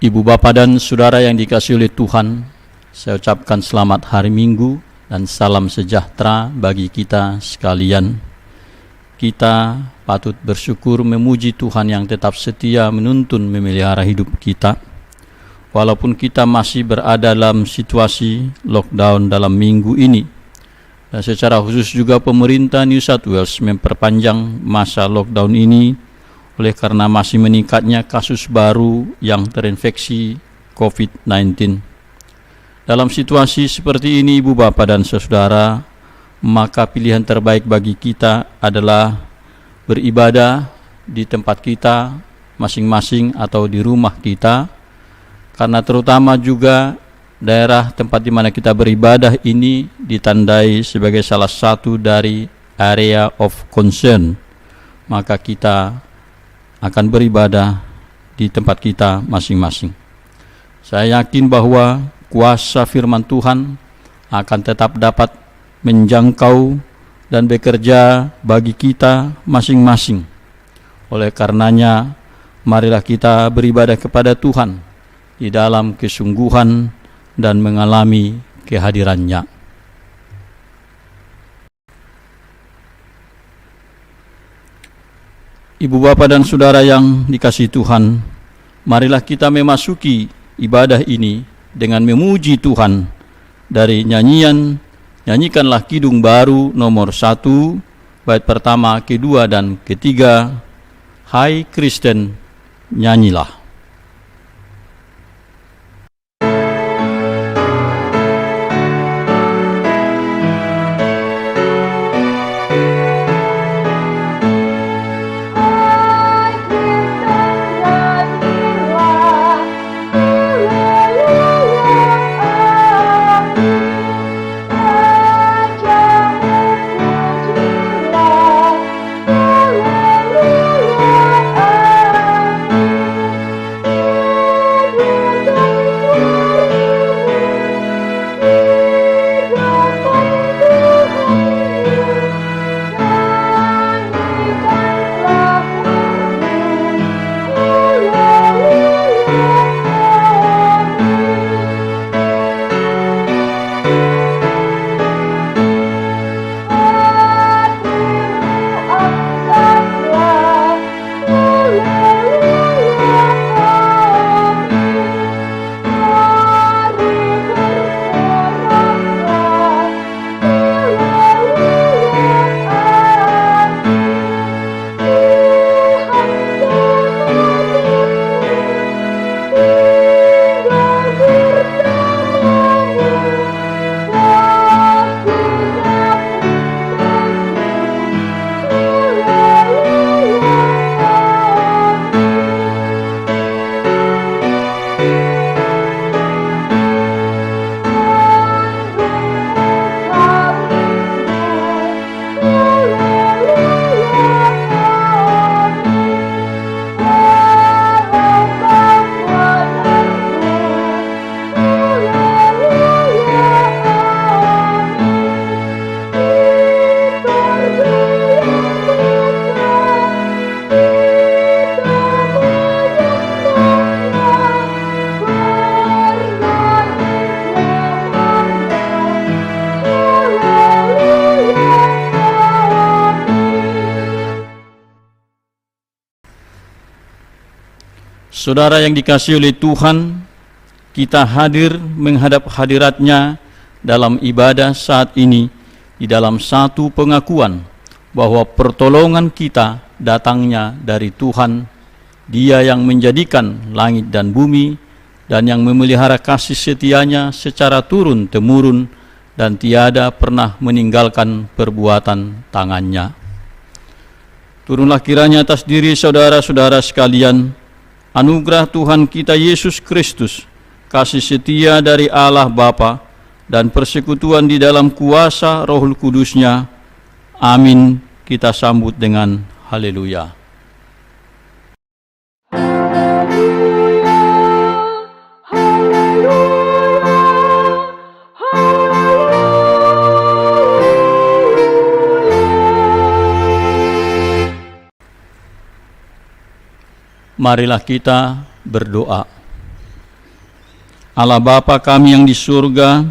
Ibu Bapa dan Saudara yang dikasihi oleh Tuhan, saya ucapkan selamat hari Minggu dan salam sejahtera bagi kita sekalian. Kita patut bersyukur memuji Tuhan yang tetap setia menuntun memelihara hidup kita. Walaupun kita masih berada dalam situasi lockdown dalam minggu ini, dan secara khusus juga pemerintah New South Wales memperpanjang masa lockdown ini oleh karena masih meningkatnya kasus baru yang terinfeksi COVID-19. Dalam situasi seperti ini, Ibu Bapa dan Saudara, maka pilihan terbaik bagi kita adalah beribadah di tempat kita masing-masing atau di rumah kita, karena terutama juga daerah tempat di mana kita beribadah ini ditandai sebagai salah satu dari area of concern, maka kita akan beribadah di tempat kita masing-masing. Saya yakin bahwa kuasa firman Tuhan akan tetap dapat menjangkau dan bekerja bagi kita masing-masing. Oleh karenanya, marilah kita beribadah kepada Tuhan di dalam kesungguhan dan mengalami kehadirannya. Ibu Bapa dan Saudara yang dikasihi Tuhan, marilah kita memasuki ibadah ini dengan memuji Tuhan dari nyanyian Nyanyikanlah Kidung Baru nomor 1, bait pertama, kedua, dan ketiga. Hai Kristen, nyanyilah. Saudara yang dikasihi oleh Tuhan, kita hadir menghadap hadirat-Nya dalam ibadah saat ini di dalam satu pengakuan bahwa pertolongan kita datangnya dari Tuhan, Dia yang menjadikan langit dan bumi dan yang memelihara kasih setianya secara turun-temurun dan tiada pernah meninggalkan perbuatan tangannya. Turunlah kiranya atas diri saudara-saudara sekalian anugerah Tuhan kita Yesus Kristus, kasih setia dari Allah Bapa, dan persekutuan di dalam kuasa Roh Kudus-Nya. Amin. Kita sambut dengan haleluya. Marilah kita berdoa. Allah Bapa kami yang di surga,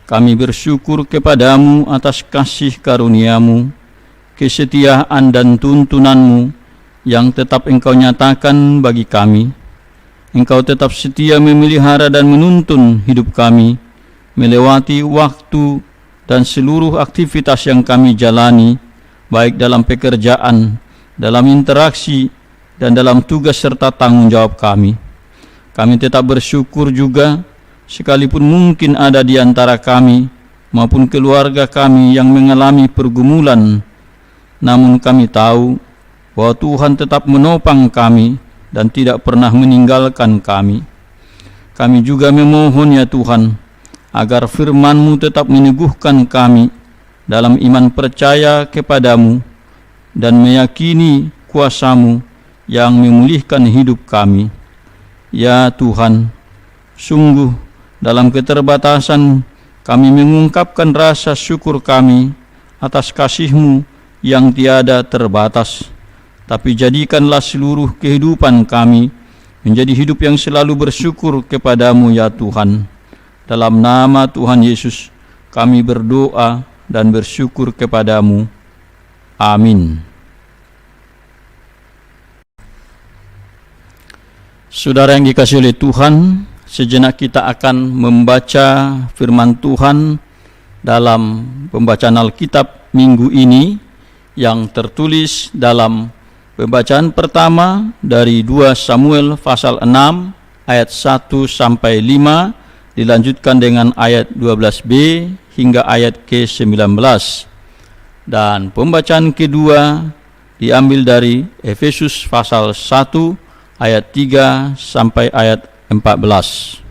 kami bersyukur kepadamu atas kasih karunia-Mu, kesetiaan dan tuntunan-Mu yang tetap Engkau nyatakan bagi kami. Engkau tetap setia memelihara dan menuntun hidup kami, melewati waktu dan seluruh aktivitas yang kami jalani, baik dalam pekerjaan, dalam interaksi, dan dalam tugas serta tanggung jawab kami. Kami tetap bersyukur juga, sekalipun mungkin ada di antara kami maupun keluarga kami yang mengalami pergumulan, namun kami tahu bahwa Tuhan tetap menopang kami dan tidak pernah meninggalkan kami. Kami juga memohon ya Tuhan, agar firman-Mu tetap meneguhkan kami dalam iman percaya kepadamu dan meyakini kuasa-Mu yang memulihkan hidup kami. Ya Tuhan, sungguh dalam keterbatasan kami mengungkapkan rasa syukur kami atas kasih-Mu yang tiada terbatas. Tapi jadikanlah seluruh kehidupan kami menjadi hidup yang selalu bersyukur kepadamu ya Tuhan. Dalam nama Tuhan Yesus kami berdoa dan bersyukur kepadamu. Amin. Saudara yang dikasihi oleh Tuhan, sejenak kita akan membaca firman Tuhan dalam pembacaan Alkitab minggu ini yang tertulis dalam pembacaan pertama dari 2 Samuel pasal 6 ayat 1 sampai 5, dilanjutkan dengan ayat 12b hingga ayat ke-19. Dan pembacaan kedua diambil dari Efesus pasal 1 ayat 3 sampai ayat 14.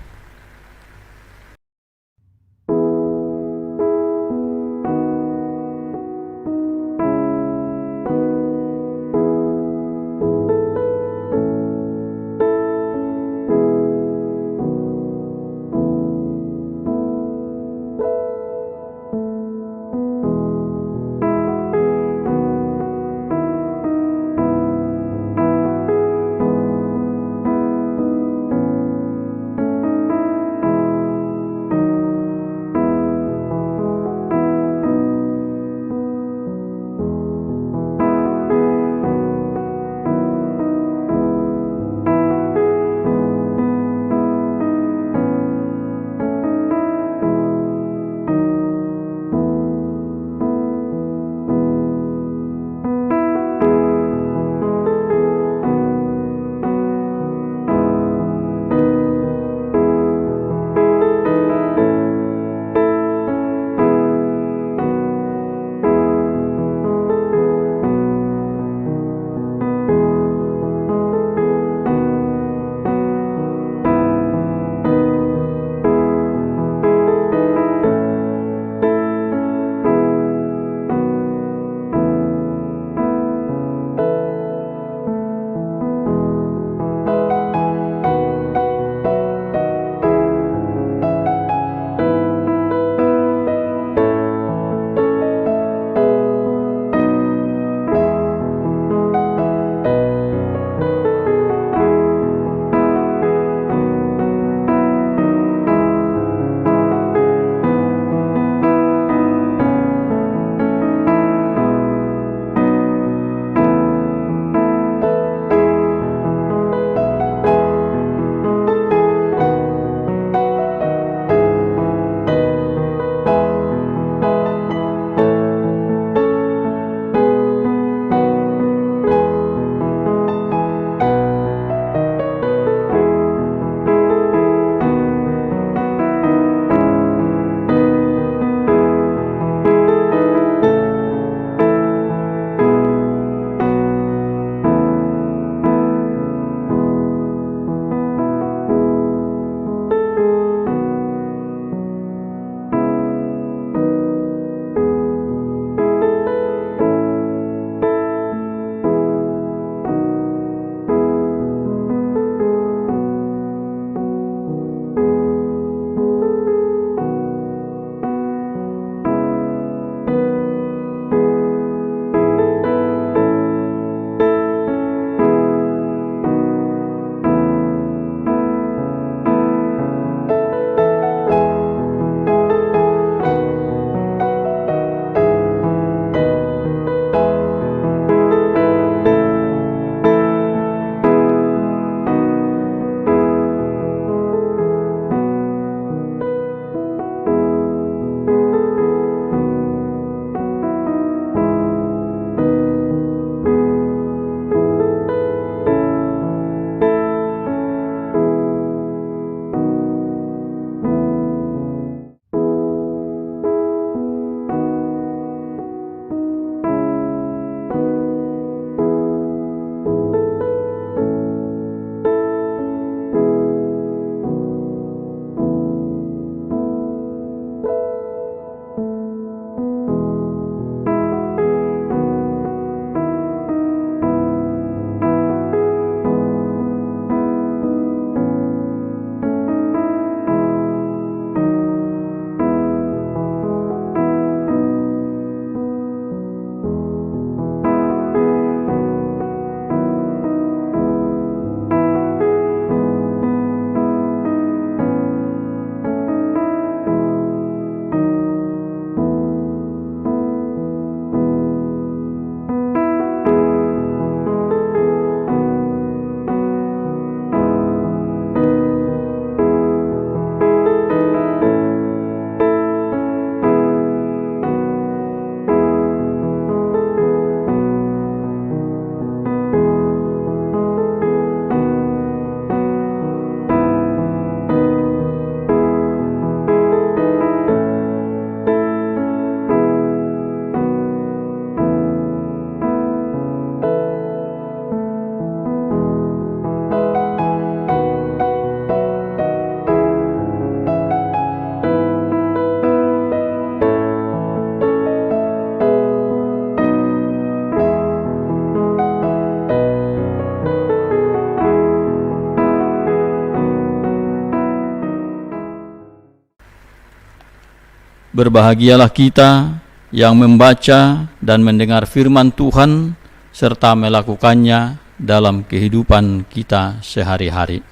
Berbahagialah kita yang membaca dan mendengar firman Tuhan serta melakukannya dalam kehidupan kita sehari-hari.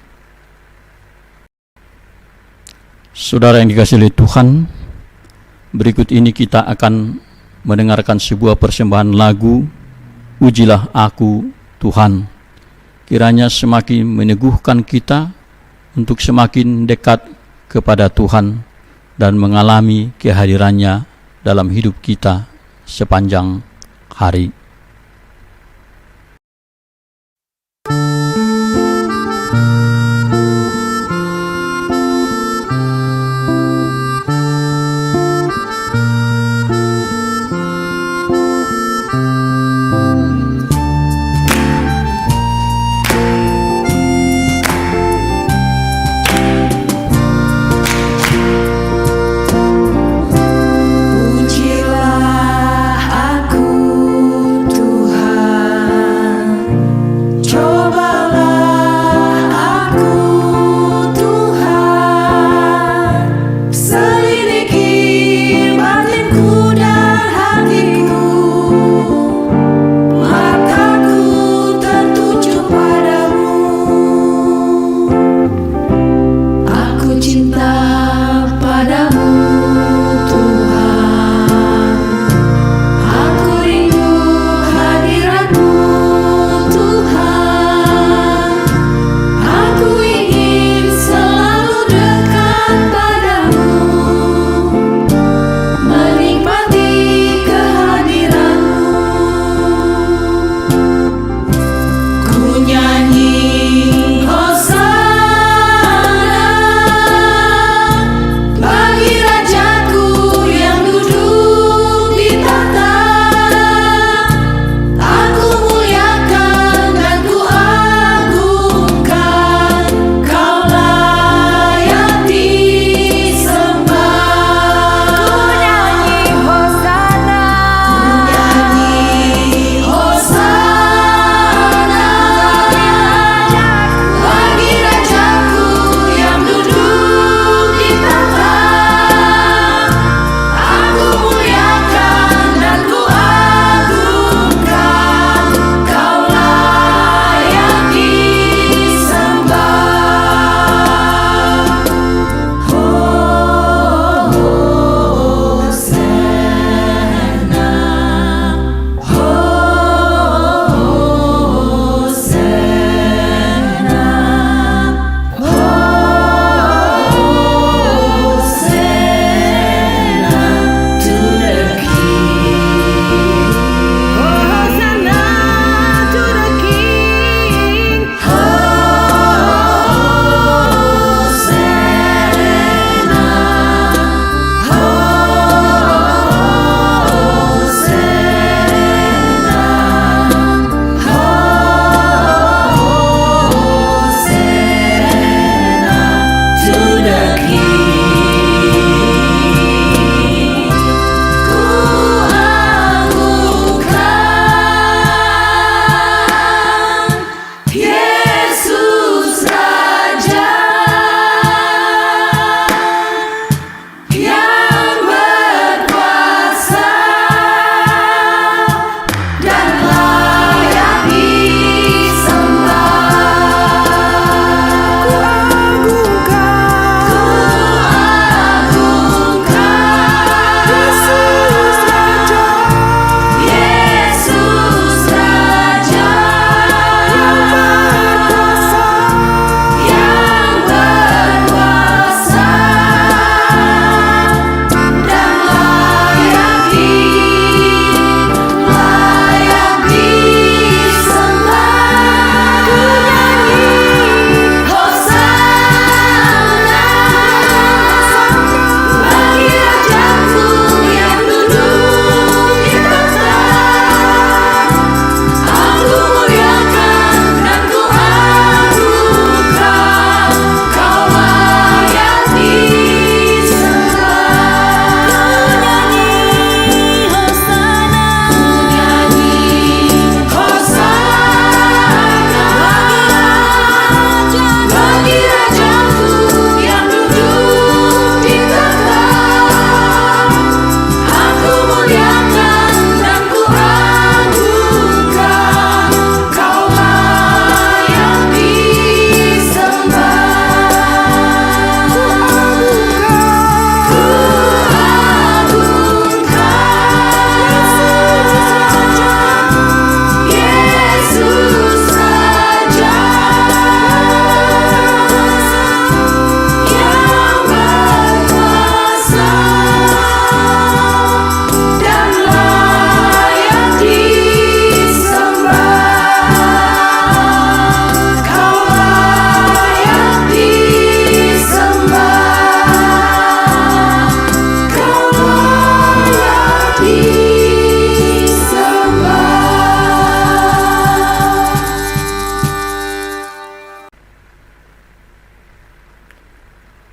Saudara yang dikasihi oleh Tuhan, berikut ini kita akan mendengarkan sebuah persembahan lagu, Ujilah Aku Tuhan. Kiranya semakin meneguhkan kita untuk semakin dekat kepada Tuhan dan mengalami kehadirannya dalam hidup kita sepanjang hari. Ujilah aku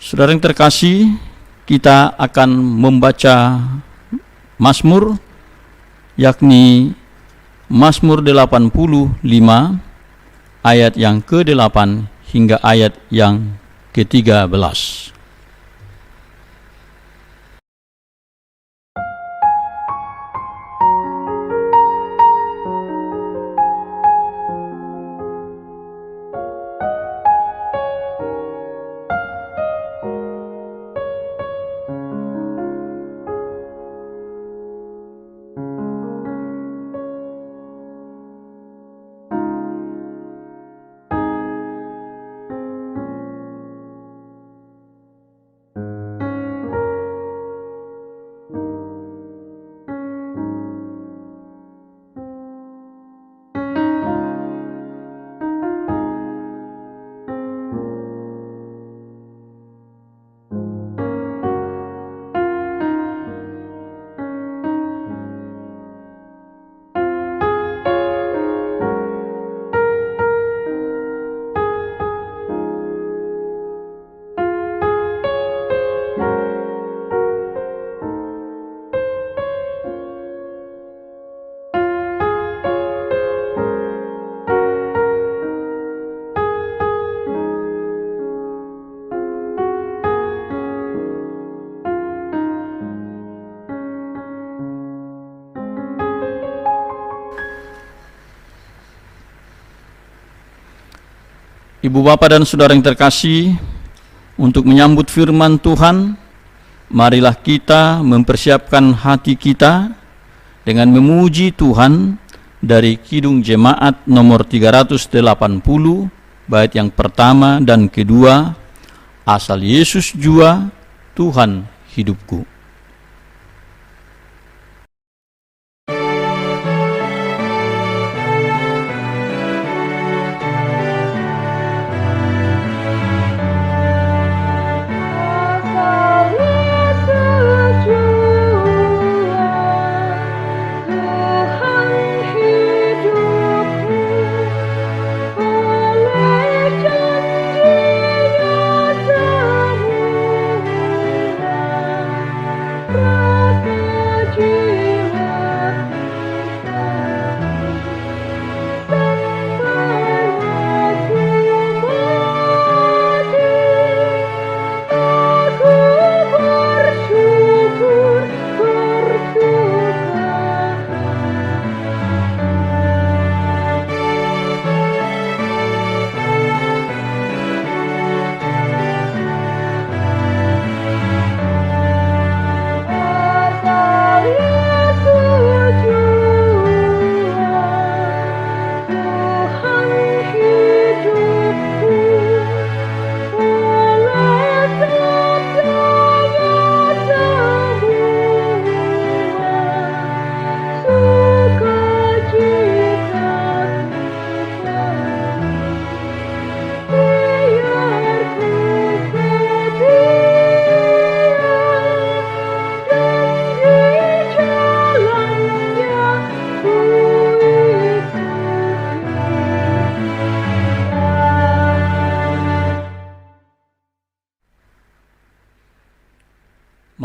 Saudara yang terkasih, kita akan membaca Mazmur, yakni Mazmur 85 ayat yang ke-8 hingga ayat yang ke-13. Ibu bapak dan saudara yang terkasih, untuk menyambut firman Tuhan, marilah kita mempersiapkan hati kita dengan memuji Tuhan dari Kidung Jemaat nomor 380, bait yang pertama dan kedua, asal Yesus jua Tuhan hidupku.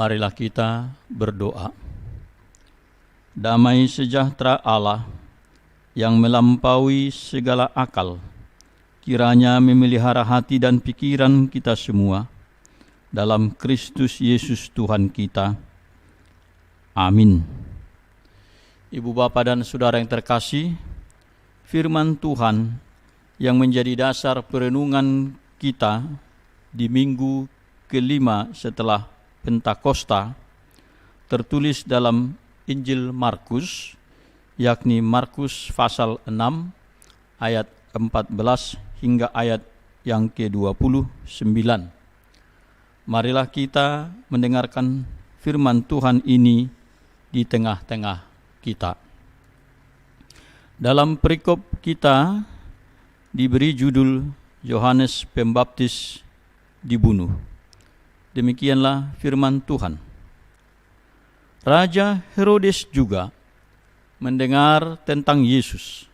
Marilah kita berdoa. Damai sejahtera Allah yang melampaui segala akal, kiranya memelihara hati dan pikiran kita semua dalam Kristus Yesus Tuhan kita. Amin. Ibu bapa dan saudara yang terkasih, firman Tuhan yang menjadi dasar perenungan kita di minggu kelima setelah Pentakosta tertulis dalam Injil Markus, yakni Markus pasal 6 ayat 14 hingga ayat yang ke-29. Marilah kita mendengarkan firman Tuhan ini di tengah-tengah kita. Dalam perikop kita diberi judul Yohanes Pembaptis dibunuh. Demikianlah firman Tuhan. Raja Herodes juga mendengar tentang Yesus,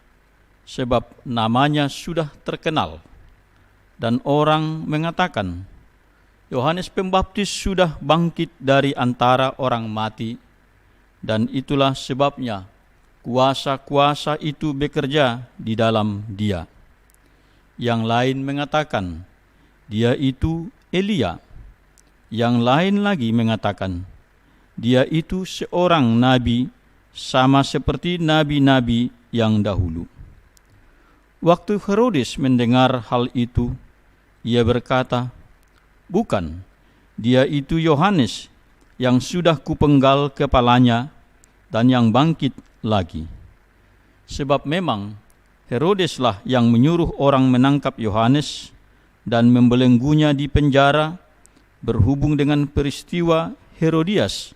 sebab namanya sudah terkenal, dan orang mengatakan, Yohanes Pembaptis sudah bangkit dari antara orang mati, dan itulah sebabnya kuasa-kuasa itu bekerja di dalam dia. Yang lain mengatakan, dia itu Elia. Yang lain lagi mengatakan, dia itu seorang nabi, sama seperti nabi-nabi yang dahulu. Waktu Herodes mendengar hal itu, ia berkata, bukan, dia itu Yohanes yang sudah kupenggal kepalanya dan yang bangkit lagi. Sebab memang Herodeslah yang menyuruh orang menangkap Yohanes dan membelenggunya di penjara berhubung dengan peristiwa Herodias,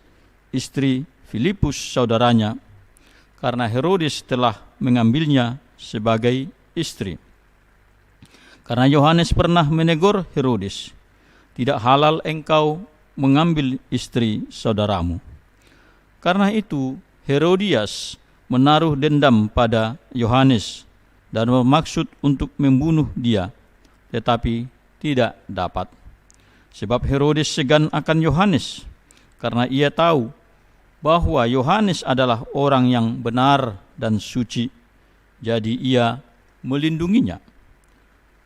istri Filipus saudaranya, karena Herodes telah mengambilnya sebagai istri. Karena Yohanes pernah menegur Herodes, tidak halal engkau mengambil istri saudaramu. Karena itu Herodias menaruh dendam pada Yohanes dan bermaksud untuk membunuh dia, tetapi tidak dapat. Sebab Herodes segan akan Yohanes, karena ia tahu bahwa Yohanes adalah orang yang benar dan suci, jadi ia melindunginya.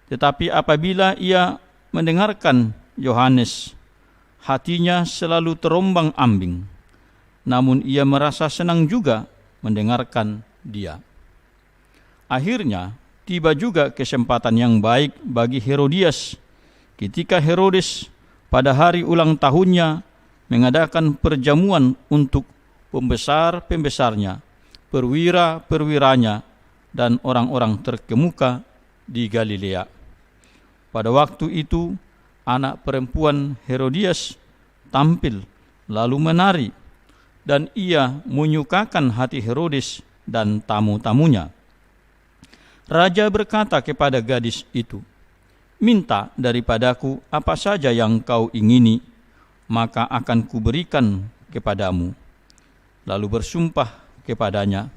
Tetapi apabila ia mendengarkan Yohanes, hatinya selalu terombang-ambing, namun ia merasa senang juga mendengarkan dia. Akhirnya tiba juga kesempatan yang baik bagi Herodias ketika Herodes pada hari ulang tahunnya mengadakan perjamuan untuk pembesar-pembesarnya, perwira-perwiranya, dan orang-orang terkemuka di Galilea. Pada waktu itu anak perempuan Herodias tampil lalu menari, dan ia menyukakan hati Herodes dan tamu-tamunya. Raja berkata kepada gadis itu, minta daripadaku apa saja yang kau ingini, maka akan kuberikan kepadamu. Lalu bersumpah kepadanya,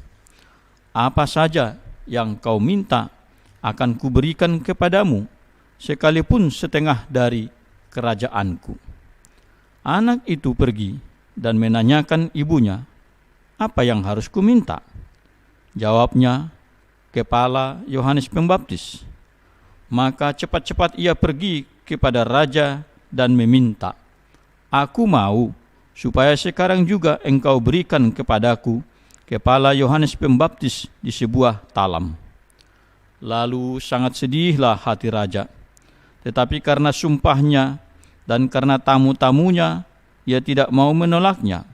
apa saja yang kau minta akan kuberikan kepadamu, sekalipun setengah dari kerajaanku. Anak itu pergi dan menanyakan ibunya, apa yang harus kuminta? Jawabnya, kepala Yohanes Pembaptis. Maka cepat-cepat ia pergi kepada raja dan meminta, aku mau supaya sekarang juga engkau berikan kepadaku kepala Yohanes Pembaptis di sebuah talam. Lalu sangat sedihlah hati raja. Tetapi karena sumpahnya dan karena tamu-tamunya, ia tidak mau menolaknya.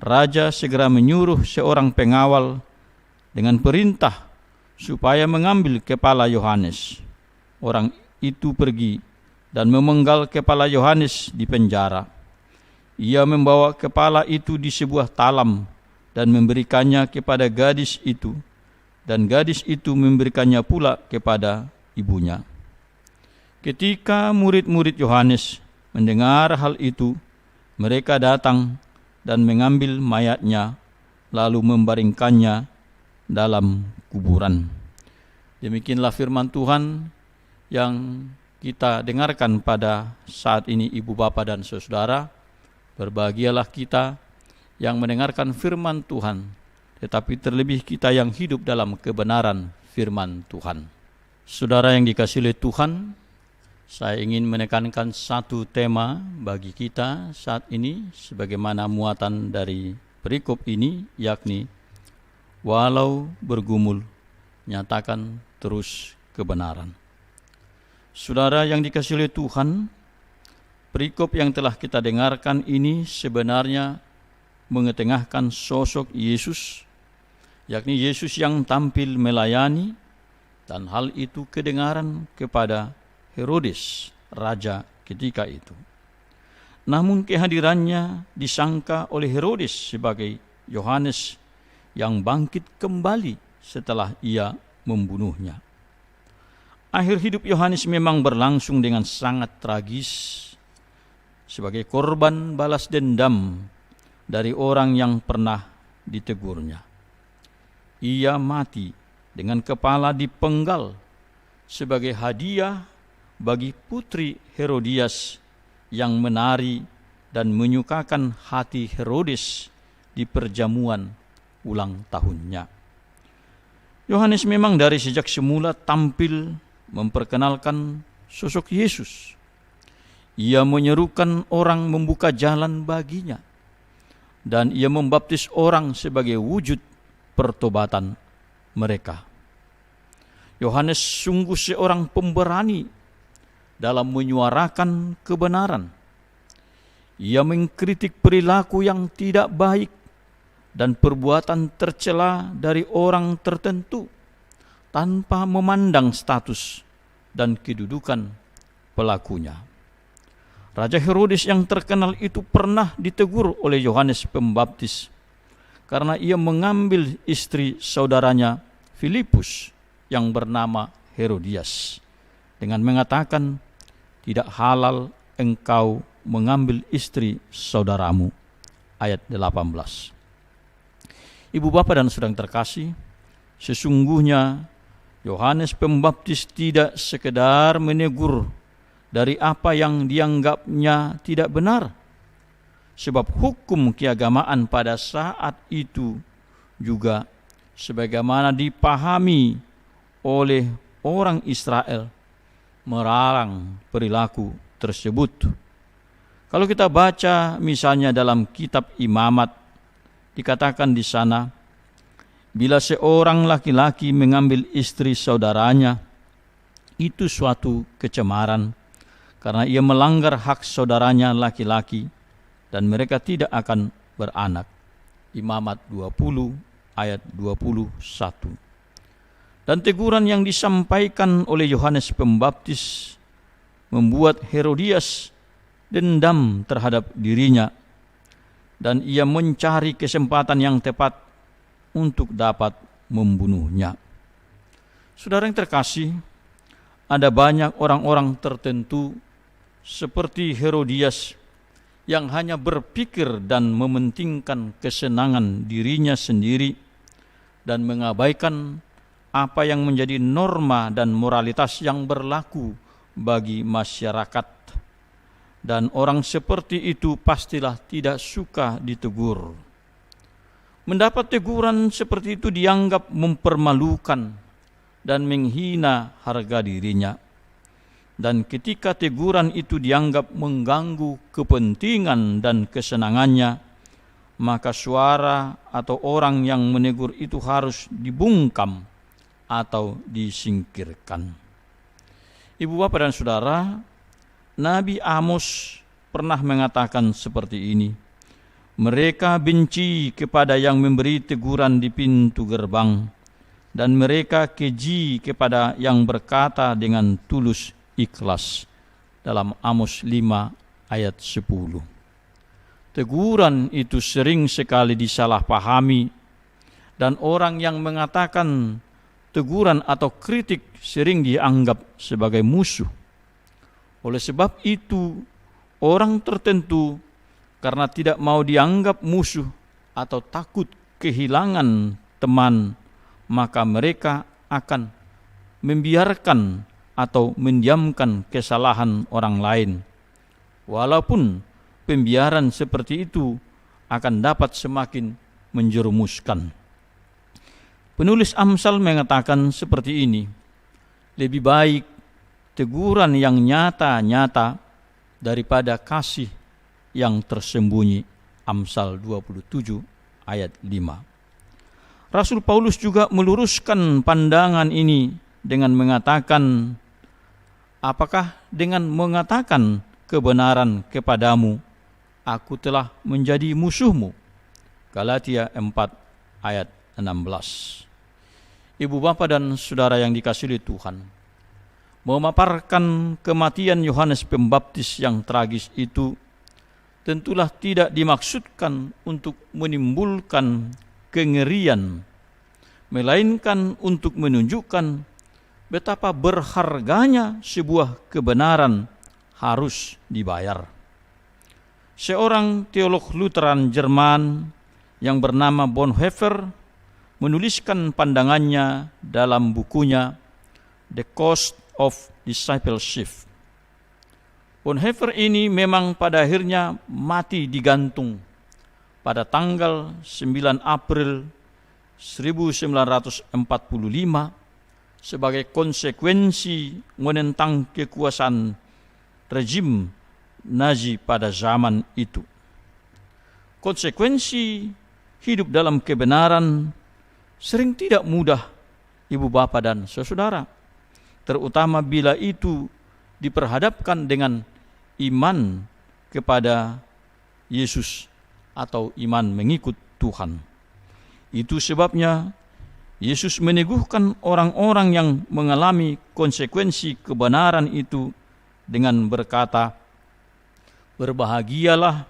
Raja segera menyuruh seorang pengawal dengan perintah supaya mengambil kepala Yohanes. Orang itu pergi dan memenggal kepala Yohanes di penjara. Ia membawa kepala itu di sebuah talam dan memberikannya kepada gadis itu, dan gadis itu memberikannya pula kepada ibunya. Ketika murid-murid Yohanes mendengar hal itu, mereka datang dan mengambil mayatnya, lalu membaringkannya dalam kuburan. Demikianlah firman Tuhan yang kita dengarkan pada saat ini, ibu bapa dan saudara. Berbahagialah kita yang mendengarkan firman Tuhan, tetapi terlebih kita yang hidup dalam kebenaran firman Tuhan. Saudara yang dikasihi oleh Tuhan, saya ingin menekankan satu tema bagi kita saat ini sebagaimana muatan dari perikop ini, yakni walau bergumul, nyatakan terus kebenaran. Saudara yang dikasihi oleh Tuhan, perikop yang telah kita dengarkan ini sebenarnya mengetengahkan sosok Yesus, yakni Yesus yang tampil melayani, dan hal itu kedengaran kepada Herodes, raja ketika itu. Namun kehadirannya disangka oleh Herodes sebagai Yohanes yang bangkit kembali setelah ia membunuhnya. Akhir hidup Yohanes memang berlangsung dengan sangat tragis sebagai korban balas dendam dari orang yang pernah ditegurnya. Ia mati dengan kepala dipenggal sebagai hadiah bagi putri Herodias yang menari dan menyukakan hati Herodes di perjamuan ulang tahunnya. Yohanes memang dari sejak semula tampil memperkenalkan sosok Yesus. Ia menyerukan orang membuka jalan baginya, dan ia membaptis orang sebagai wujud pertobatan mereka. Yohanes sungguh seorang pemberani dalam menyuarakan kebenaran. Ia mengkritik perilaku yang tidak baik dan perbuatan tercela dari orang tertentu tanpa memandang status dan kedudukan pelakunya. Raja Herodes yang terkenal itu pernah ditegur oleh Yohanes Pembaptis karena ia mengambil istri saudaranya Filipus yang bernama Herodias dengan mengatakan, "Tidak halal engkau mengambil istri saudaramu." Ayat 18. Ibu bapa dan saudara terkasih, sesungguhnya Yohanes Pembaptis tidak sekedar menegur dari apa yang dianggapnya tidak benar, sebab hukum keagamaan pada saat itu juga sebagaimana dipahami oleh orang Israel melarang perilaku tersebut. Kalau kita baca misalnya dalam kitab Imamat, dikatakan di sana, bila seorang laki-laki mengambil istri saudaranya, itu suatu kecemaran, karena ia melanggar hak saudaranya laki-laki, dan mereka tidak akan beranak. Imamat 20 ayat 21. Dan teguran yang disampaikan oleh Yohanes Pembaptis membuat Herodias dendam terhadap dirinya, dan ia mencari kesempatan yang tepat untuk dapat membunuhnya. Saudara yang terkasih, ada banyak orang-orang tertentu seperti Herodias yang hanya berpikir dan mementingkan kesenangan dirinya sendiri dan mengabaikan apa yang menjadi norma dan moralitas yang berlaku bagi masyarakat. Dan orang seperti itu pastilah tidak suka ditegur. Mendapat teguran seperti itu dianggap mempermalukan dan menghina harga dirinya. Dan ketika teguran itu dianggap mengganggu kepentingan dan kesenangannya, maka suara atau orang yang menegur itu harus dibungkam atau disingkirkan. Ibu bapak dan saudara, Nabi Amos pernah mengatakan seperti ini, "Mereka benci kepada yang memberi teguran di pintu gerbang, dan mereka keji kepada yang berkata dengan tulus ikhlas." Dalam Amos 5 ayat 10. Teguran itu sering sekali disalahpahami, dan orang yang mengatakan teguran atau kritik sering dianggap sebagai musuh. Oleh sebab itu, orang tertentu karena tidak mau dianggap musuh atau takut kehilangan teman, maka mereka akan membiarkan atau mendiamkan kesalahan orang lain. Walaupun pembiaran seperti itu akan dapat semakin menjerumuskan. Penulis Amsal mengatakan seperti ini, "Lebih baik teguran yang nyata-nyata daripada kasih yang tersembunyi." Amsal 27 ayat 5. Rasul Paulus juga meluruskan pandangan ini dengan mengatakan, "Apakah dengan mengatakan kebenaran kepadamu, aku telah menjadi musuhmu?" Galatia 4 ayat 16. Ibu bapa dan saudara yang dikasihi Tuhan, memaparkan kematian Yohanes Pembaptis yang tragis itu tentulah tidak dimaksudkan untuk menimbulkan kengerian, melainkan untuk menunjukkan betapa berharganya sebuah kebenaran harus dibayar. Seorang teolog Lutheran Jerman yang bernama Bonhoeffer menuliskan pandangannya dalam bukunya The Cost of Discipleship. Bonhoeffer ini memang pada akhirnya mati digantung pada tanggal 9 April 1945 sebagai konsekuensi menentang kekuasaan rejim Nazi pada zaman itu. Konsekuensi hidup dalam kebenaran sering tidak mudah, ibu bapa dan saudara, terutama bila itu diperhadapkan dengan iman kepada Yesus atau iman mengikut Tuhan. Itu sebabnya Yesus meneguhkan orang-orang yang mengalami konsekuensi kebenaran itu dengan berkata, "Berbahagialah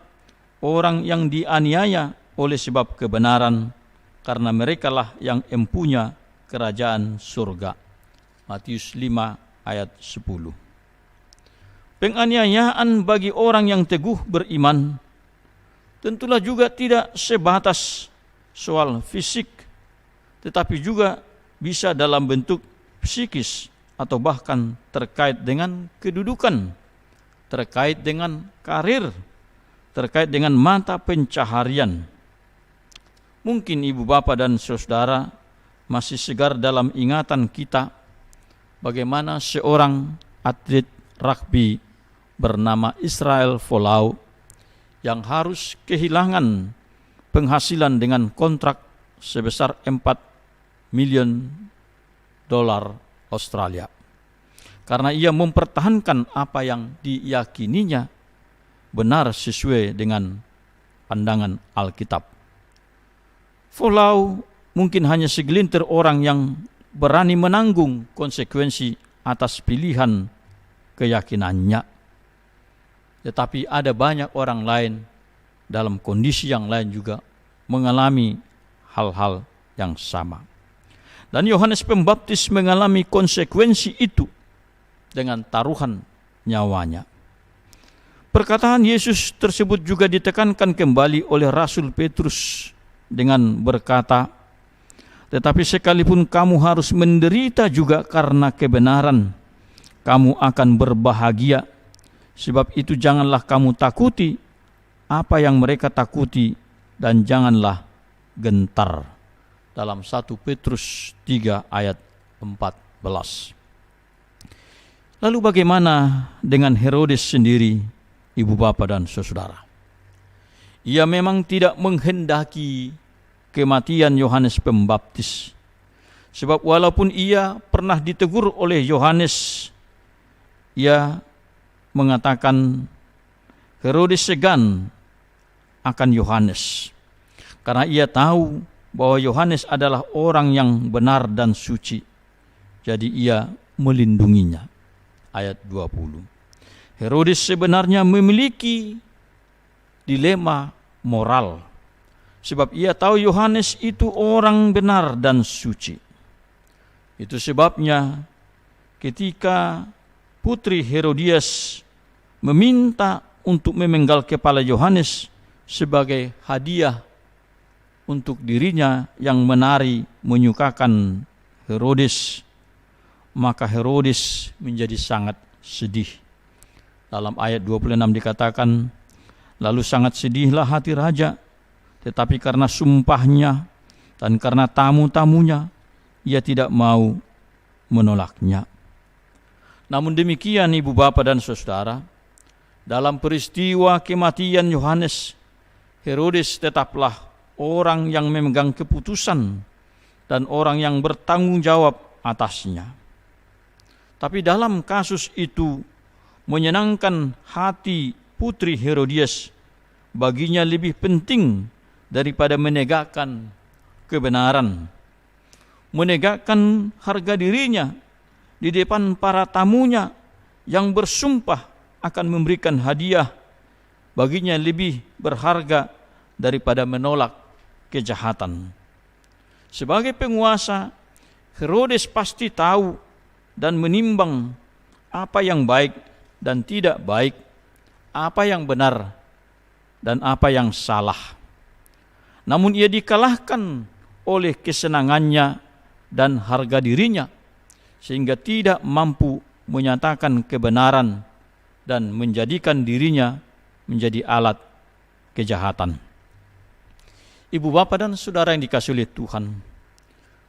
orang yang dianiaya oleh sebab kebenaran, karena merekalah yang empunya kerajaan surga." Matius 5 ayat 10. Penganiayaan bagi orang yang teguh beriman tentulah juga tidak sebatas soal fisik, tetapi juga bisa dalam bentuk psikis atau bahkan terkait dengan kedudukan, terkait dengan karir, terkait dengan mata pencaharian. Mungkin ibu bapa dan saudara masih segar dalam ingatan kita bagaimana seorang atlet rugby bernama Israel Folau yang harus kehilangan penghasilan dengan kontrak sebesar 4 miliar dolar Australia karena ia mempertahankan apa yang diyakininya benar sesuai dengan pandangan Alkitab. Folau mungkin hanya segelintir orang yang berani menanggung konsekuensi atas pilihan keyakinannya. Tetapi ada banyak orang lain dalam kondisi yang lain juga mengalami hal-hal yang sama. Dan Yohanes Pembaptis mengalami konsekuensi itu dengan taruhan nyawanya. Perkataan Yesus tersebut juga ditekankan kembali oleh Rasul Petrus dengan berkata, "Tetapi sekalipun kamu harus menderita juga karena kebenaran, kamu akan berbahagia. Sebab itu janganlah kamu takuti apa yang mereka takuti dan janganlah gentar." Dalam 1 Petrus 3 ayat 14. Lalu bagaimana dengan Herodes sendiri, ibu bapa dan saudara? Ia memang tidak menghendaki kematian Yohanes Pembaptis. Sebab walaupun ia pernah ditegur oleh Yohanes, ia mengatakan Herodes segan akan Yohanes karena ia tahu bahwa Yohanes adalah orang yang benar dan suci. Jadi ia melindunginya. Ayat 20. Herodes sebenarnya memiliki dilema moral sebab ia tahu Yohanes itu orang benar dan suci. Itu sebabnya ketika putri Herodias meminta untuk memenggal kepala Yohanes sebagai hadiah untuk dirinya yang menari menyukakan Herodes, maka Herodes menjadi sangat sedih. Dalam ayat 26 dikatakan, "Lalu sangat sedihlah hati raja, tetapi karena sumpahnya dan karena tamu-tamunya, ia tidak mau menolaknya." Namun demikian ibu bapa dan saudara, dalam peristiwa kematian Yohanes, Herodes tetaplah orang yang memegang keputusan dan orang yang bertanggung jawab atasnya. Tapi dalam kasus itu, menyenangkan hati putri Herodias baginya lebih penting daripada menegakkan kebenaran, menegakkan harga dirinya di depan para tamunya yang bersumpah akan memberikan hadiah, baginya lebih berharga daripada menolak kejahatan. Sebagai penguasa, Herodes pasti tahu dan menimbang apa yang baik dan tidak baik, apa yang benar dan apa yang salah. Namun ia dikalahkan oleh kesenangannya dan harga dirinya, sehingga tidak mampu menyatakan kebenaran dan menjadikan dirinya menjadi alat kejahatan. Ibu bapa dan saudara yang dikasihi oleh Tuhan,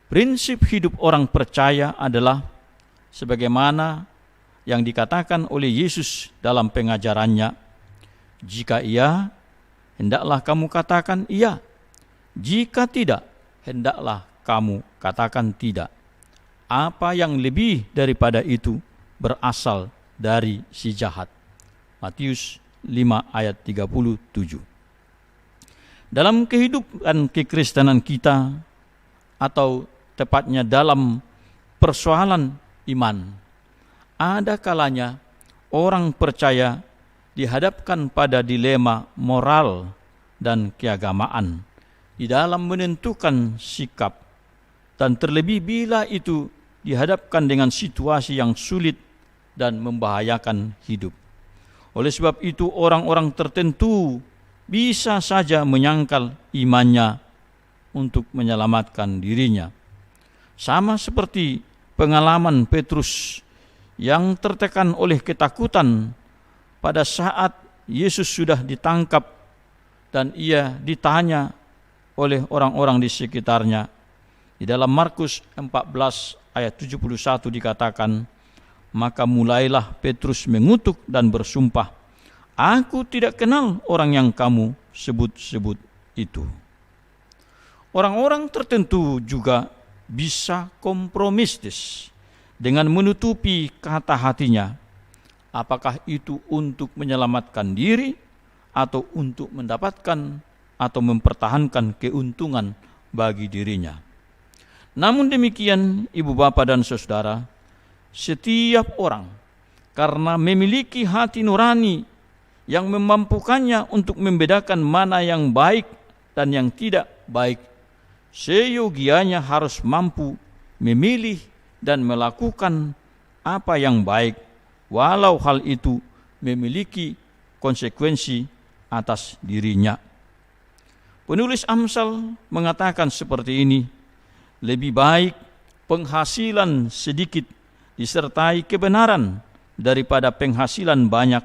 prinsip hidup orang percaya adalah sebagaimana yang dikatakan oleh Yesus dalam pengajarannya. Jika iya, hendaklah kamu katakan iya. Jika tidak, hendaklah kamu katakan tidak. Apa yang lebih daripada itu berasal dari si jahat. Matius 5 ayat 37. Dalam kehidupan kekristenan kita, atau tepatnya dalam persoalan iman, ada kalanya orang percaya dihadapkan pada dilema moral dan keagamaan di dalam menentukan sikap, dan terlebih bila itu dihadapkan dengan situasi yang sulit dan membahayakan hidup. Oleh sebab itu orang-orang tertentu bisa saja menyangkal imannya untuk menyelamatkan dirinya. Sama seperti pengalaman Petrus yang tertekan oleh ketakutan pada saat Yesus sudah ditangkap dan ia ditanya oleh orang-orang di sekitarnya. Di dalam Markus 14 ayat 71 dikatakan, maka mulailah Petrus mengutuk dan bersumpah, aku tidak kenal orang yang kamu sebut-sebut itu. Orang-orang tertentu juga bisa kompromistis dengan menutupi kata hatinya, apakah itu untuk menyelamatkan diri atau untuk mendapatkan atau mempertahankan keuntungan bagi dirinya. Namun demikian, ibu bapa dan saudara, setiap orang karena memiliki hati nurani yang memampukannya untuk membedakan mana yang baik dan yang tidak baik, seyogianya harus mampu memilih dan melakukan apa yang baik, walau hal itu memiliki konsekuensi atas dirinya. Penulis Amsal mengatakan seperti ini, lebih baik penghasilan sedikit disertai kebenaran daripada penghasilan banyak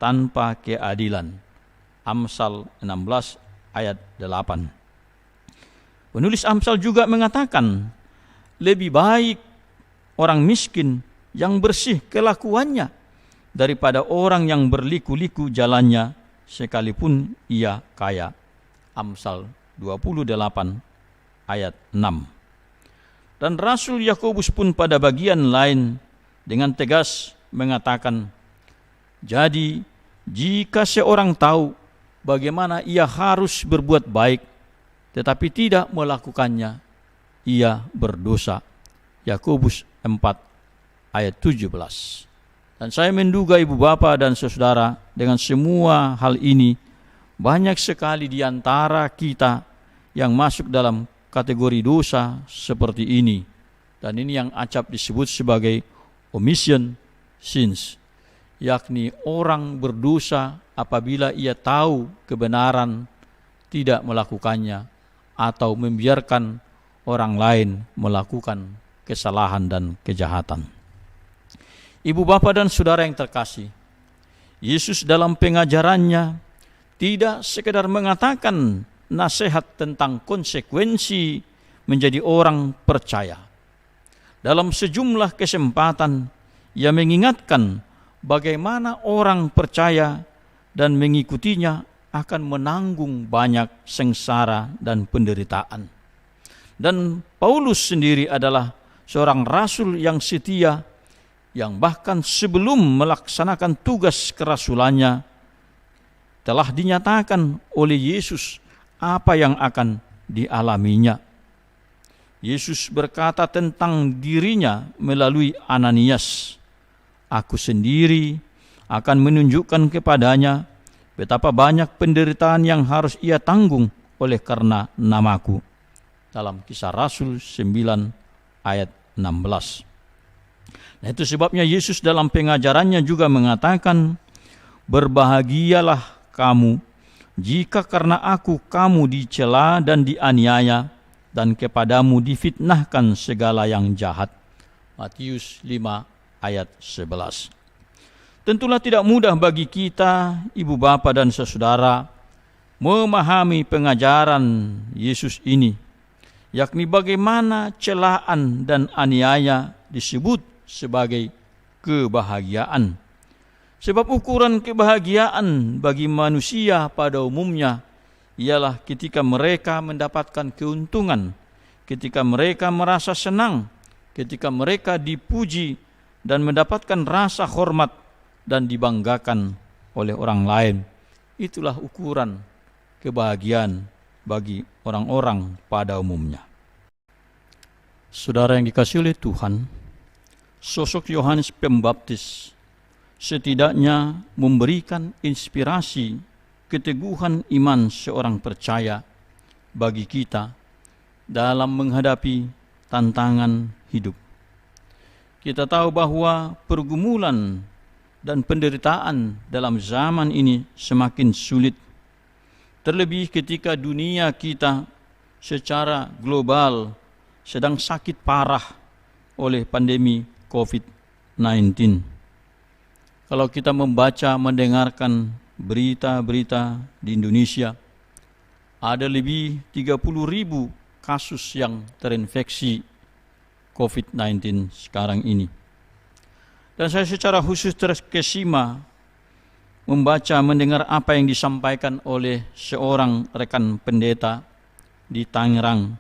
tanpa keadilan. Amsal 16 ayat 8. Penulis Amsal juga mengatakan, lebih baik orang miskin yang bersih kelakuannya daripada orang yang berliku-liku jalannya sekalipun ia kaya. Amsal 28 ayat 6. Dan Rasul Yakobus pun pada bagian lain dengan tegas mengatakan, jadi jika seorang tahu bagaimana ia harus berbuat baik tetapi tidak melakukannya, ia berdosa. Yakobus 4 ayat 17. Dan saya menduga ibu bapa dan saudara, dengan semua hal ini banyak sekali di antara kita yang masuk dalam kategori dosa seperti ini, dan ini yang acap disebut sebagai omission sins, yakni orang berdosa apabila ia tahu kebenaran tidak melakukannya atau membiarkan orang lain melakukan kesalahan dan kejahatan. Ibu bapa dan saudara yang terkasih, Yesus dalam pengajarannya tidak sekedar mengatakan nasihat tentang konsekuensi menjadi orang percaya. Dalam sejumlah kesempatan, ia mengingatkan bagaimana orang percaya dan mengikutinya akan menanggung banyak sengsara dan penderitaan. Dan Paulus sendiri adalah seorang rasul yang setia, yang bahkan sebelum melaksanakan tugas kerasulannya telah dinyatakan oleh Yesus apa yang akan dialaminya. Yesus berkata tentang dirinya melalui Ananias, aku sendiri akan menunjukkan kepadanya betapa banyak penderitaan yang harus ia tanggung oleh karena namaku. Dalam Kisah Rasul 9 ayat 16. Nah, itu sebabnya Yesus dalam pengajarannya juga mengatakan, berbahagialah kamu jika karena aku kamu dicela dan dianiaya dan kepadamu difitnahkan segala yang jahat. Matius 5 ayat 11. Tentulah tidak mudah bagi kita, ibu bapa dan saudara, memahami pengajaran Yesus ini, yakni bagaimana celaan dan aniaya disebut sebagai kebahagiaan. Sebab ukuran kebahagiaan bagi manusia pada umumnya ialah ketika mereka mendapatkan keuntungan, ketika mereka merasa senang, ketika mereka dipuji dan mendapatkan rasa hormat dan dibanggakan oleh orang lain. Itulah ukuran kebahagiaan bagi orang-orang pada umumnya. Saudara yang dikasihi oleh Tuhan, sosok Yohanes Pembaptis setidaknya memberikan inspirasi keteguhan iman seorang percaya bagi kita dalam menghadapi tantangan hidup. Kita tahu bahwa pergumulan dan penderitaan dalam zaman ini semakin sulit, terlebih ketika dunia kita secara global sedang sakit parah oleh pandemi COVID-19. Kalau kita membaca, mendengarkan berita-berita di Indonesia, ada lebih 30.000 kasus yang terinfeksi COVID-19 sekarang ini. Dan saya secara khusus terkesima membaca, mendengar apa yang disampaikan oleh seorang rekan pendeta di Tangerang,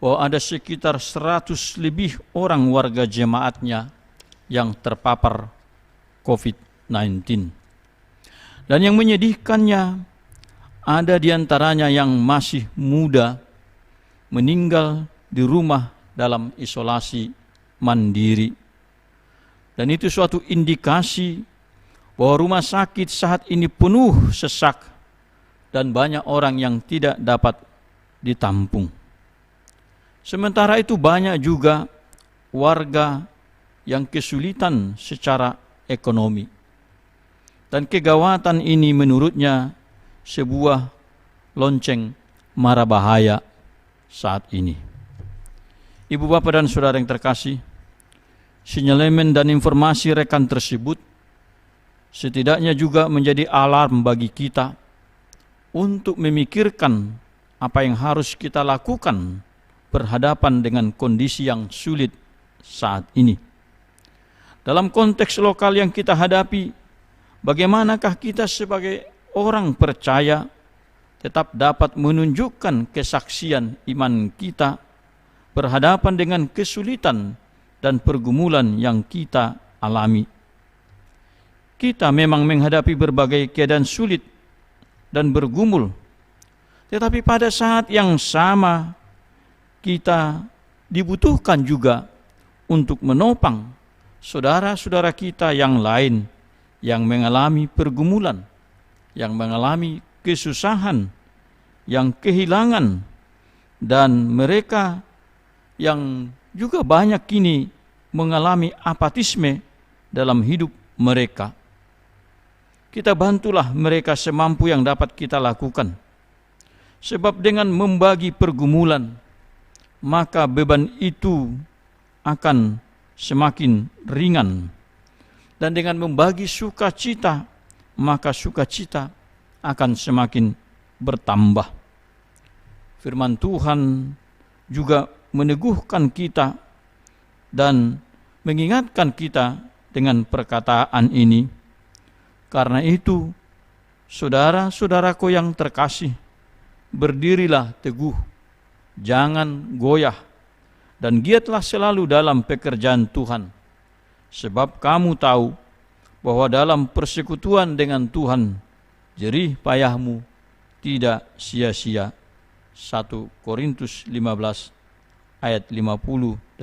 bahwa ada sekitar 100 lebih orang warga jemaatnya yang terpapar COVID-19. Dan yang menyedihkannya, ada di antaranya yang masih muda meninggal di rumah dalam isolasi mandiri. Dan itu suatu indikasi bahwa rumah sakit saat ini penuh sesak dan banyak orang yang tidak dapat ditampung. Sementara itu banyak juga warga yang kesulitan secara ekonomi. Dan kegawatan ini menurutnya sebuah lonceng mara bahaya saat ini. Ibu bapak dan saudara yang terkasih, sinyalemen dan informasi rekan tersebut setidaknya juga menjadi alarm bagi kita untuk memikirkan apa yang harus kita lakukan berhadapan dengan kondisi yang sulit saat ini. Dalam konteks lokal yang kita hadapi, bagaimanakah kita sebagai orang percaya tetap dapat menunjukkan kesaksian iman kita berhadapan dengan kesulitan dan pergumulan yang kita alami. Kita memang menghadapi berbagai keadaan sulit dan bergumul, tetapi pada saat yang sama kita dibutuhkan juga untuk menopang saudara-saudara kita yang lain yang mengalami pergumulan, yang mengalami kesusahan, yang kehilangan, dan mereka yang juga banyak kini mengalami apatisme dalam hidup mereka. Kita bantulah mereka semampu yang dapat kita lakukan. Sebab dengan membagi pergumulan, maka beban itu akan semakin ringan. Dan dengan membagi sukacita, maka sukacita akan semakin bertambah. Firman Tuhan juga meneguhkan kita dan mengingatkan kita dengan perkataan ini. Karena itu, saudara-saudaraku yang terkasih, berdirilah teguh, jangan goyah, dan giatlah selalu dalam pekerjaan Tuhan. Sebab kamu tahu bahwa dalam persekutuan dengan Tuhan, jerih payahmu tidak sia-sia. 1 Korintus 15 ayat 58.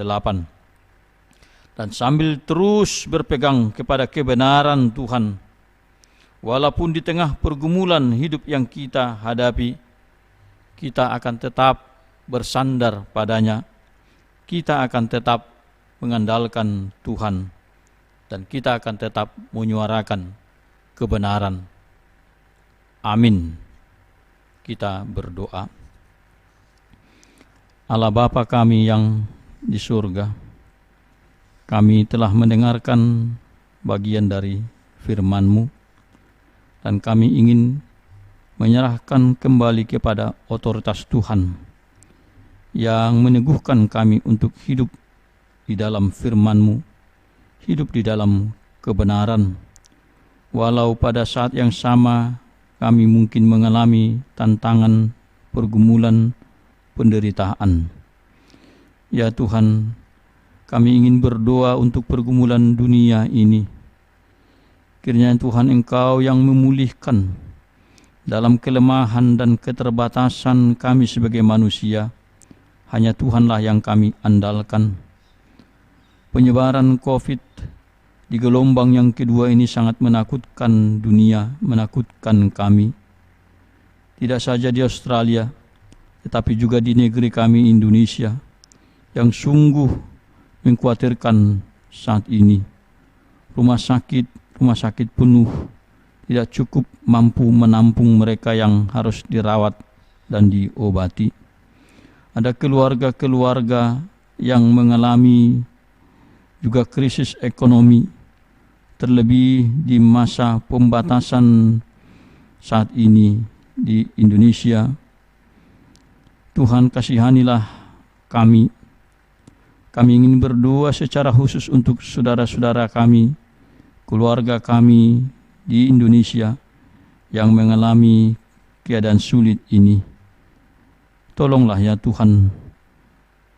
Dan sambil terus berpegang kepada kebenaran Tuhan, walaupun di tengah pergumulan hidup yang kita hadapi, kita akan tetap bersandar padanya, kita akan tetap mengandalkan Tuhan, dan kita akan tetap menyuarakan kebenaran. Amin. Kita berdoa. Allah Bapa kami yang di surga, kami telah mendengarkan bagian dari firman-Mu, dan kami ingin menyerahkan kembali kepada otoritas Tuhan yang meneguhkan kami untuk hidup di dalam firman-Mu, hidup di dalam kebenaran, walau pada saat yang sama kami mungkin mengalami tantangan, pergumulan, penderitaan. Ya Tuhan, kami ingin berdoa untuk pergumulan dunia ini. Kiranya Tuhan Engkau yang memulihkan dalam kelemahan dan keterbatasan kami sebagai manusia. Hanya Tuhanlah yang kami andalkan. Penyebaran COVID di gelombang yang kedua ini sangat menakutkan dunia, menakutkan kami. Tidak saja di Australia, tetapi juga di negeri kami Indonesia, yang sungguh mengkhawatirkan saat ini. Rumah sakit penuh, tidak cukup mampu menampung mereka yang harus dirawat dan diobati. Ada keluarga-keluarga yang mengalami juga krisis ekonomi, terlebih di masa pembatasan saat ini di Indonesia. Tuhan, kasihanilah kami. Kami ingin berdoa secara khusus untuk saudara-saudara kami, keluarga kami di Indonesia yang mengalami keadaan sulit ini. Tolonglah ya Tuhan,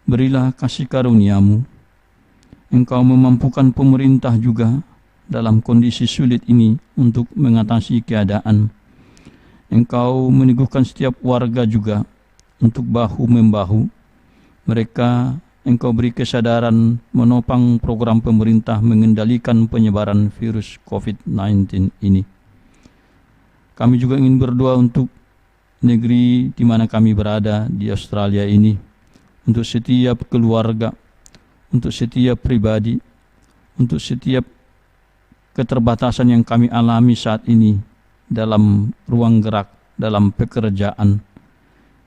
berilah kasih karunia-Mu. Engkau memampukan pemerintah juga dalam kondisi sulit ini untuk mengatasi keadaan. Engkau meneguhkan setiap warga juga untuk bahu-membahu. Mereka Engkau beri kesadaran menopang program pemerintah mengendalikan penyebaran virus COVID-19 ini. Kami juga ingin berdoa untuk negeri di mana kami berada di Australia ini, untuk setiap keluarga, untuk setiap pribadi, untuk setiap keterbatasan yang kami alami saat ini dalam ruang gerak, dalam pekerjaan.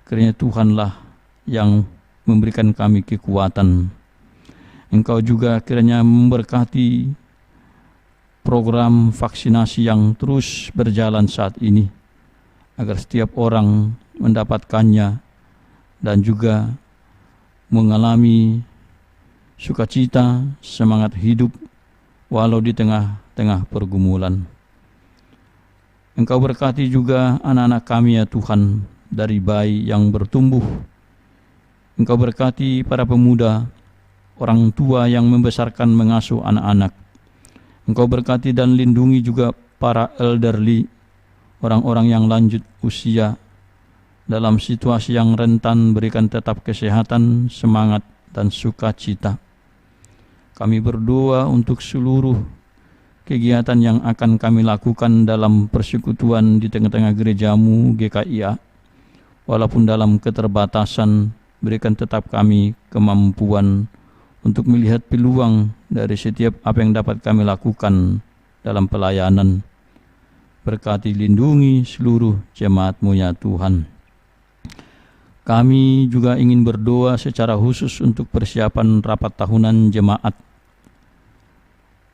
Kiranya Tuhanlah yang memberikan kami kekuatan. Engkau juga kiranya memberkati program vaksinasi yang terus berjalan saat ini, agar setiap orang mendapatkannya dan juga mengalami sukacita, semangat hidup walau di tengah-tengah pergumulan. Engkau berkati juga anak-anak kami ya Tuhan, dari bayi yang bertumbuh. Engkau berkati para pemuda, orang tua yang membesarkan mengasuh anak-anak. Engkau berkati dan lindungi juga para elderly, orang-orang yang lanjut usia, dalam situasi yang rentan. Berikan tetap kesehatan, semangat, dan sukacita. Kami berdoa untuk seluruh kegiatan yang akan kami lakukan dalam persekutuan di tengah-tengah gereja-Mu GKIA. Walaupun dalam keterbatasan, berikan tetap kami kemampuan untuk melihat peluang dari setiap apa yang dapat kami lakukan dalam pelayanan. Berkati, lindungi seluruh jemaat-Mu ya Tuhan. Kami juga ingin berdoa secara khusus untuk persiapan rapat tahunan jemaat.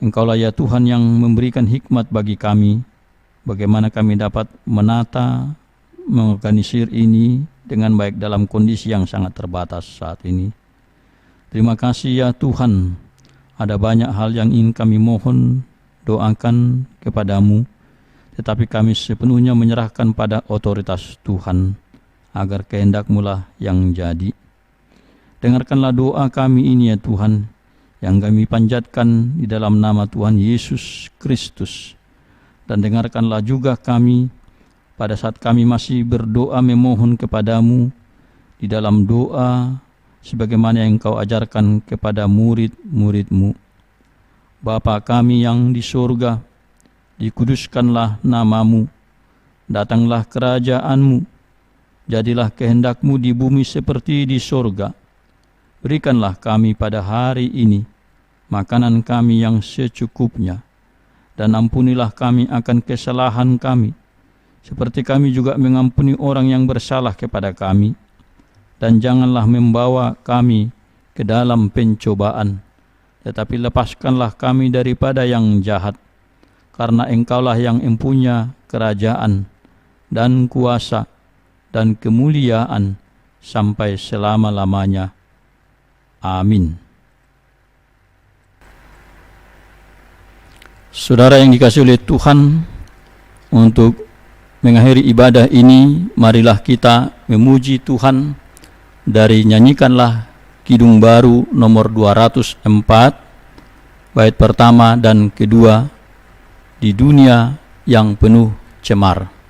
Engkaulah ya Tuhan yang memberikan hikmat bagi kami, bagaimana kami dapat menata, mengorganisir ini dengan baik dalam kondisi yang sangat terbatas saat ini. Terima kasih ya Tuhan, ada banyak hal yang ingin kami mohon, doakan kepada-Mu, tetapi kami sepenuhnya menyerahkan pada otoritas Tuhan, agar kehendak-Mu lah yang jadi. Dengarkanlah doa kami ini ya Tuhan, yang kami panjatkan di dalam nama Tuhan Yesus Kristus. Dan dengarkanlah juga kami pada saat kami masih berdoa memohon kepada-Mu di dalam doa sebagaimana yang Engkau ajarkan kepada murid-murid-Mu. Bapa kami yang di surga, dikuduskanlah nama-Mu, datanglah kerajaan-Mu, jadilah kehendak-Mu di bumi seperti di surga. Berikanlah kami pada hari ini makanan kami yang secukupnya, dan ampunilah kami akan kesalahan kami, seperti kami juga mengampuni orang yang bersalah kepada kami. Dan janganlah membawa kami ke dalam pencobaan, tetapi lepaskanlah kami daripada yang jahat. karena Engkaulah yang mempunyai kerajaan dan kuasa dan kemuliaan sampai selama-lamanya. Amin. Saudara yang dikasihi oleh Tuhan, untuk mengakhiri ibadah ini, marilah kita memuji Tuhan dari nyanyikanlah Kidung Baru nomor 204, bait pertama dan kedua, di dunia yang penuh cemar.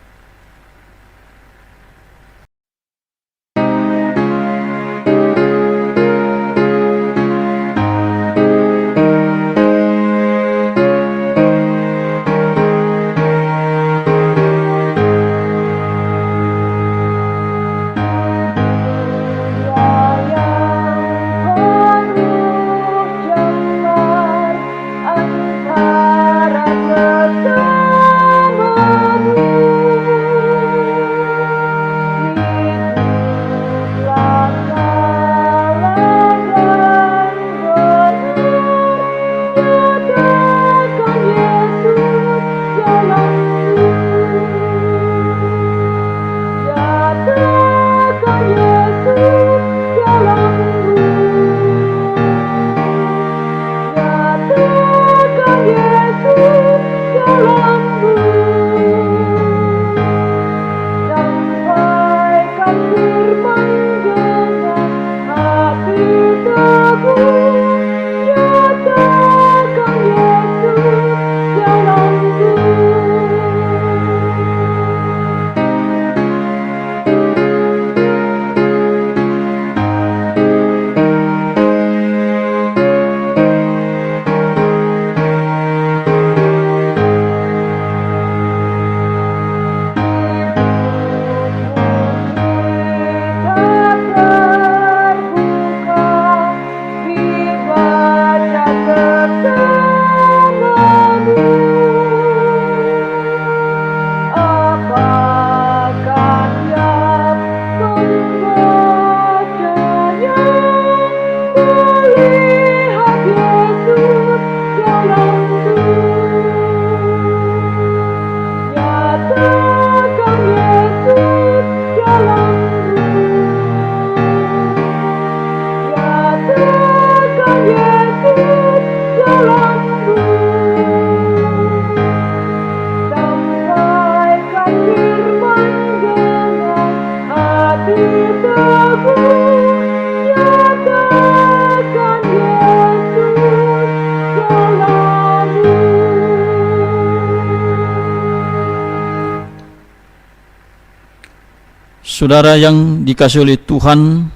Saudara yang dikasihi oleh Tuhan,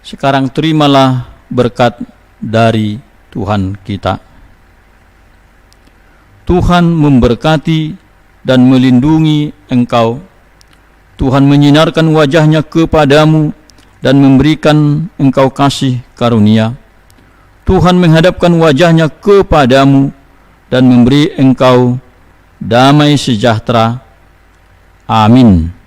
sekarang terimalah berkat dari Tuhan kita. Tuhan memberkati dan melindungi engkau. Tuhan menyinarkan wajah-Nya kepadamu dan memberikan engkau kasih karunia. Tuhan menghadapkan wajah-Nya kepadamu dan memberi engkau damai sejahtera. Amin.